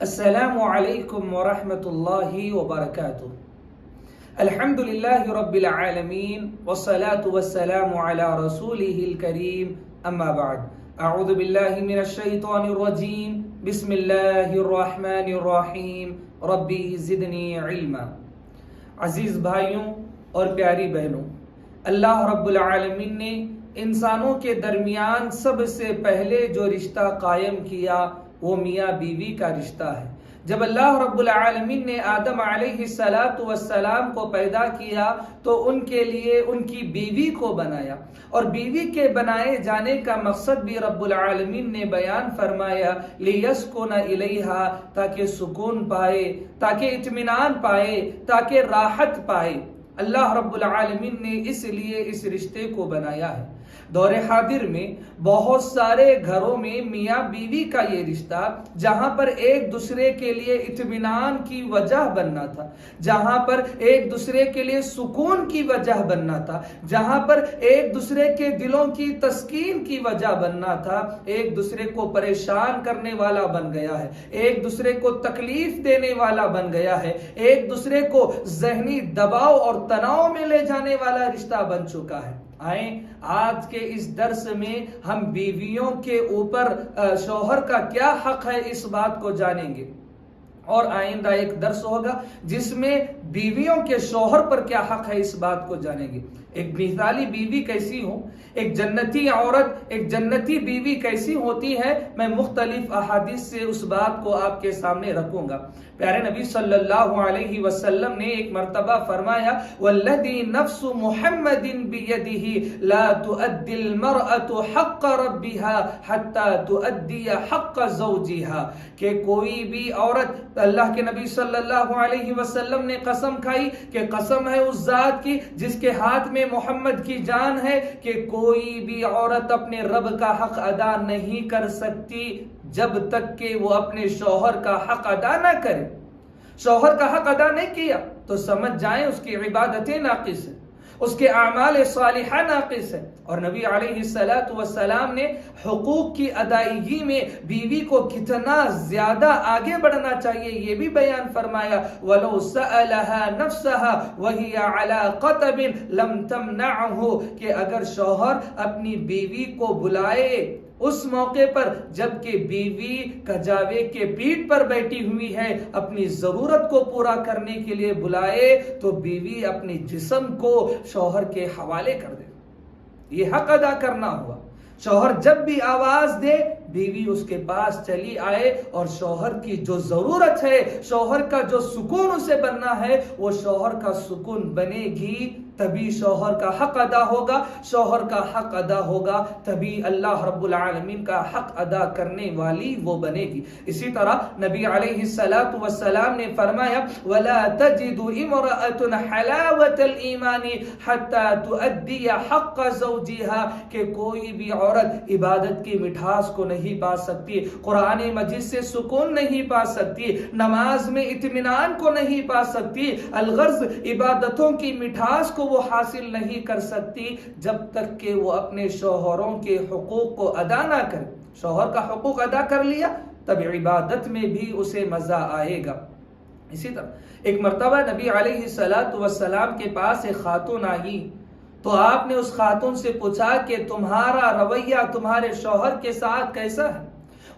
السلام علیکم ورحمۃ اللہ وبرکاتہ۔ الحمد للہ رب العالمین والصلاة والسلام علی رسولہ الکریم، اما بعد، اعوذ باللہ من الشیطان الرجیم، بسم اللہ الرحمن الرحیم، ربی زدنی علما۔ عزیز بھائیوں اور پیاری بہنوں، اللہ رب العالمین نے انسانوں کے درمیان سب سے پہلے جو رشتہ قائم کیا وہ میاں بیوی کا رشتہ ہے۔ جب اللہ رب العالمین نے آدم علیہ السلام کو پیدا کیا تو ان کے لیے ان کی بیوی کو بنایا، اور بیوی کے بنائے جانے کا مقصد بھی رب العالمین نے بیان فرمایا، لیسکن الیہا، تاکہ سکون پائے، تاکہ اطمینان پائے، تاکہ راحت پائے۔ اللہ رب العالمین نے اس لیے اس رشتے کو بنایا ہے۔ دور حاضر میں بہت سارے گھروں میں میاں بیوی کا یہ رشتہ، جہاں پر ایک دوسرے کے لیے اطمینان کی وجہ بننا تھا، جہاں پر ایک دوسرے کے لیے سکون کی وجہ بننا تھا، جہاں پر ایک دوسرے کے دلوں کی تسکین کی وجہ بننا تھا، ایک دوسرے کو پریشان کرنے والا بن گیا ہے، ایک دوسرے کو تکلیف دینے والا بن گیا ہے، ایک دوسرے کو ذہنی دباؤ اور تناؤ میں لے جانے والا رشتہ بن چکا ہے۔ آئیں آج کے اس درس میں ہم بیویوں کے اوپر شوہر کا کیا حق ہے اس بات کو جانیں گے، اور آئندہ ایک درس ہوگا جس میں بیویوں کے شوہر پر کیا حق ہے اس بات کو جانیں گے۔ ایک مثالی بیوی کیسی ہو، ایک جنتی عورت، ایک جنتی بیوی کیسی ہوتی ہے، میں مختلف احادیث سے اس بات کو آپ کے سامنے رکھوں گا۔ پیارے نبی صلی اللہ علیہ وسلم نے ایک مرتبہ فرمایا، والذی نفس محمد بیدہ لا تؤدی المرأة حق ربها حتی تؤدی حق زوجها، کہ کوئی بھی عورت، اللہ کے نبی صلی اللہ علیہ وسلم نے قسم کھائی کہ قسم ہے اس ذات کی جس کے ہاتھ میں محمد کی جان ہے، کہ کوئی بھی عورت اپنے رب کا حق ادا نہیں کر سکتی جب تک کہ وہ اپنے شوہر کا حق ادا نہ کرے۔ شوہر کا حق ادا نہیں کیا تو سمجھ جائیں اس کی عبادتیں ناقص ہیں، اس کے اعمال صالحہ ناقص ہے۔ اور نبی علیہ السلام نے حقوق کی ادائیگی میں بیوی کو کتنا زیادہ آگے بڑھنا چاہیے یہ بھی بیان فرمایا، وَلَوْ سَأَلَهَا نَفْسَهَا وَهِيَ عَلَىٰ قَطَبٍ لَمْ تَمْنَعْهُ، کہ اگر شوہر اپنی بیوی کو بلائے اس موقع پر جبکہ بیوی کجاوے کے پیٹھ پر بیٹھی ہوئی ہے، اپنی ضرورت کو پورا کرنے کے لیے بلائے تو بیوی اپنے جسم کو شوہر کے حوالے کر دے، یہ حق ادا کرنا ہوا۔ شوہر جب بھی آواز دے بیوی اس کے پاس چلی آئے، اور شوہر کی جو ضرورت ہے، شوہر کا جو سکون اسے بننا ہے، وہ شوہر کا سکون بنے گی، تبھی شوہر کا حق ادا ہوگا۔ شوہر کا حق ادا ہوگا تبھی اللہ رب العالمین کا حق ادا کرنے والی وہ بنے گی۔ اسی طرح نبی علیہ السلام نے فرمایا، وَلَا تَجِدُ امْرَأَةٌ حَلَاوَةَ الْإِيمَانِ حَتَّى تُؤَدِّيَ حَقَّ زَوْجِهَا، کہ کوئی بھی عورت عبادت کی مٹھاس کو نہیں پا سکتی، قرآن مجید سے سکون نہیں پا سکتی، نماز میں اطمینان کو نہیں پا سکتی، الغرض عبادتوں کی مٹھاس کو وہ حاصل نہیں کر سکتی جب تک کہ وہ اپنے شوہروں کے حقوق کو ادا نہ کرے۔ شوہر کا حقوق ادا کر لیا تب عبادت میں بھی اسے مزہ آئے گا۔ اسی طرح ایک مرتبہ نبی علیہ السلام کے پاس ایک خاتون آئی تو آپ نے اس خاتون سے پوچھا کہ تمہارا رویہ تمہارے شوہر کے ساتھ کیسا ہے؟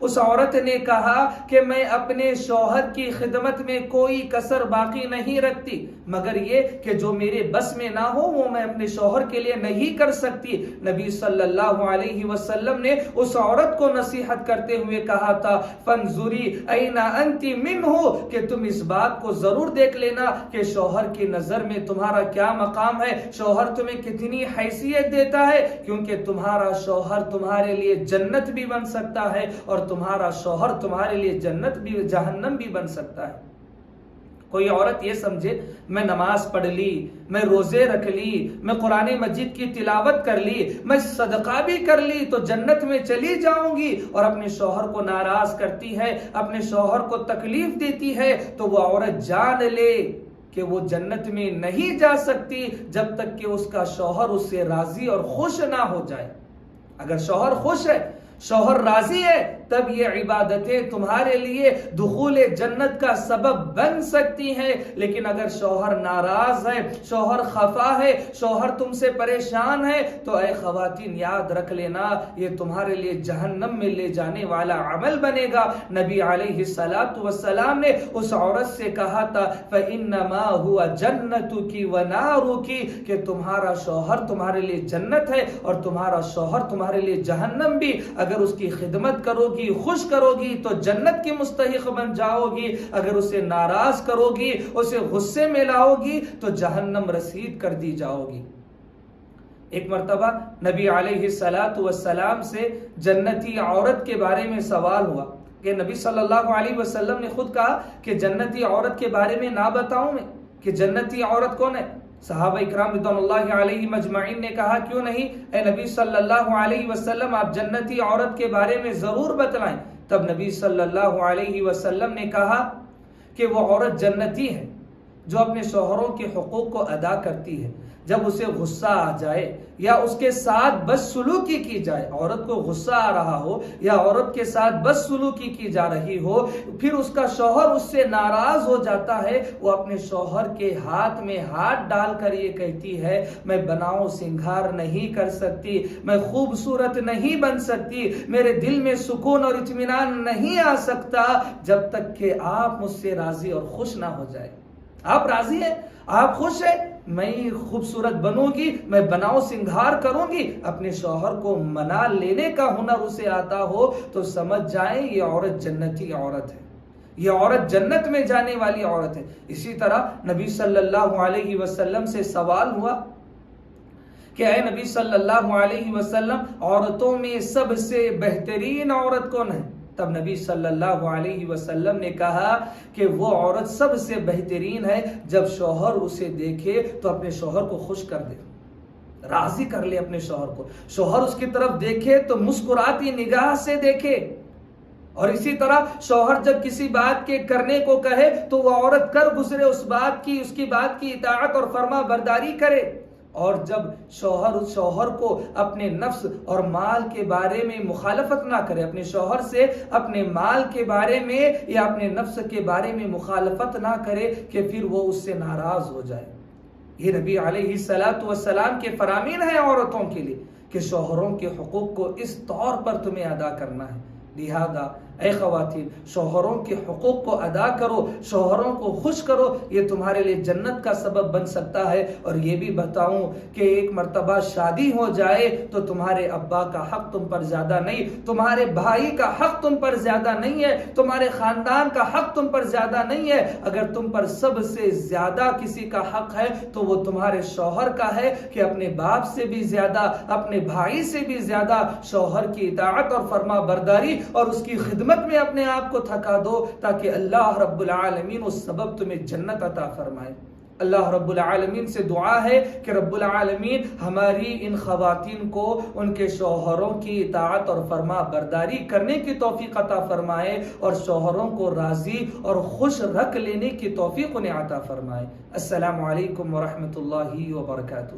اس عورت نے کہا کہ میں اپنے شوہر کی خدمت میں کوئی کسر باقی نہیں رکھتی، مگر یہ کہ جو میرے بس میں نہ ہو وہ میں اپنے شوہر کے لیے نہیں کر سکتی۔ نبی صلی اللہ علیہ وسلم نے اس عورت کو نصیحت کرتے ہوئے کہا تھا، فانظری این انت منہ، کہ تم اس بات کو ضرور دیکھ لینا کہ شوہر کی نظر میں تمہارا کیا مقام ہے، شوہر تمہیں کتنی حیثیت دیتا ہے، کیونکہ تمہارا شوہر تمہارے لیے جنت بھی بن سکتا ہے، اور تمہارا شوہر تمہارے لیے جنت بھی جہنم بھی بن سکتا ہے۔ کوئی عورت یہ سمجھے میں نماز پڑھ لی، میں روزے رکھ لی، میں قرآن مجید کی تلاوت کر لی، میں صدقہ بھی کر لی تو جنت میں چلی جاؤں گی، اور اپنے شوہر کو ناراض کرتی ہے، اپنے شوہر کو تکلیف دیتی ہے، تو وہ عورت جان لے کہ وہ جنت میں نہیں جا سکتی جب تک کہ اس کا شوہر اس سے راضی اور خوش نہ ہو جائے۔ اگر شوہر خوش ہے شوہر راضی ہے تب یہ عبادتیں تمہارے لیے دخول جنت کا سبب بن سکتی ہیں، لیکن اگر شوہر ناراض ہے، شوہر خفا ہے، شوہر تم سے پریشان ہے، تو اے خواتین یاد رکھ لینا یہ تمہارے لیے جہنم میں لے جانے والا عمل بنے گا۔ نبی علیہ السلام نے اس عورت سے کہا تھا فَإِنَّمَا هُوَ جَنَّتُكِ وَنَارُكِ کہ تمہارا شوہر تمہارے لیے جنت ہے اور تمہارا شوہر تمہارے لیے جہنم بھی۔ اگر اس کی خدمت کرو گی، خوش کرو گی تو جنت کی مستحق بن جاؤ گی، اگر اسے ناراض کرو گی، اسے غصے میں لاؤ گی تو جہنم رسید کر دی جاؤ گی۔ ایک مرتبہ نبی علیہ السلام سے جنتی عورت کے بارے میں سوال ہوا کہ نبی صلی اللہ علیہ وسلم نے خود کہا کہ جنتی عورت کے بارے میں نہ بتاؤں میں کہ جنتی عورت کون ہے؟ صحابہ اکرام رضوان اللہ علیہ مجمعین نے کہا کیوں نہیں اے نبی صلی اللہ علیہ وسلم آپ جنتی عورت کے بارے میں ضرور بتلائیں۔ تب نبی صلی اللہ علیہ وسلم نے کہا کہ وہ عورت جنتی ہے جو اپنے شوہروں کے حقوق کو ادا کرتی ہے۔ جب اسے غصہ آ جائے یا اس کے ساتھ بدسلوکی کی جائے، عورت کو غصہ آ رہا ہو یا عورت کے ساتھ بدسلوکی کی جا رہی ہو، پھر اس کا شوہر اس سے ناراض ہو جاتا ہے، وہ اپنے شوہر کے ہاتھ میں ہاتھ ڈال کر یہ کہتی ہے میں بناؤ سنگھار نہیں کر سکتی، میں خوبصورت نہیں بن سکتی، میرے دل میں سکون اور اطمینان نہیں آ سکتا جب تک کہ آپ مجھ سے راضی اور خوش نہ ہو جائے۔ آپ راضی ہیں، آپ خوش ہیں، میں خوبصورت بنوں گی، میں بناؤ سنگھار کروں گی، اپنے شوہر کو منا لینے کا ہنر اسے آتا ہو تو سمجھ جائیں یہ عورت جنتی عورت ہے، یہ عورت جنت میں جانے والی عورت ہے۔ اسی طرح نبی صلی اللہ علیہ وسلم سے سوال ہوا کہ اے نبی صلی اللہ علیہ وسلم عورتوں میں سب سے بہترین عورت کون ہے؟ تب نبی صلی اللہ علیہ وسلم نے کہا کہ وہ عورت سب سے بہترین ہے جب شوہر اسے دیکھے تو اپنے شوہر کو خوش کر دے، راضی کر لے اپنے شوہر کو، شوہر اس کی طرف دیکھے تو مسکراتی نگاہ سے دیکھے، اور اسی طرح شوہر جب کسی بات کے کرنے کو کہے تو وہ عورت کر گزرے اس کی بات کی اطاعت اور فرما برداری کرے، اور جب شوہر کو اپنے نفس اور مال کے بارے میں مخالفت نہ کرے، اپنے شوہر سے اپنے مال کے بارے میں یا اپنے نفس کے بارے میں مخالفت نہ کرے کہ پھر وہ اس سے ناراض ہو جائے۔ یہ نبی علیہ السلام کے فرامین ہیں عورتوں کے لیے کہ شوہروں کے حقوق کو اس طور پر تمہیں ادا کرنا ہے۔ لہذا اے خواتین شوہروں کے حقوق کو ادا کرو، شوہروں کو خوش کرو، یہ تمہارے لیے جنت کا سبب بن سکتا ہے۔ اور یہ بھی بتاؤں کہ ایک مرتبہ شادی ہو جائے تو تمہارے ابا کا حق تم پر زیادہ نہیں، تمہارے بھائی کا حق تم پر زیادہ نہیں ہے، تمہارے خاندان کا حق تم پر زیادہ نہیں ہے۔ اگر تم پر سب سے زیادہ کسی کا حق ہے تو وہ تمہارے شوہر کا ہے کہ اپنے باپ سے بھی زیادہ، اپنے بھائی سے بھی زیادہ شوہر کی اطاعت اور فرما برداری اور اس کی خدمت میں اپنے آپ کو تھکا دو تاکہ اللہ رب العالمین اس سبب تمہیں جنت عطا فرمائے۔ اللہ رب العالمین سے دعا ہے کہ رب العالمین ہماری ان خواتین کو ان کے شوہروں کی اطاعت اور فرما برداری کرنے کی توفیق عطا فرمائے اور شوہروں کو راضی اور خوش رکھ لینے کی توفیق انہیں عطا فرمائے۔ السلام علیکم ورحمۃ اللہ وبرکاتہ۔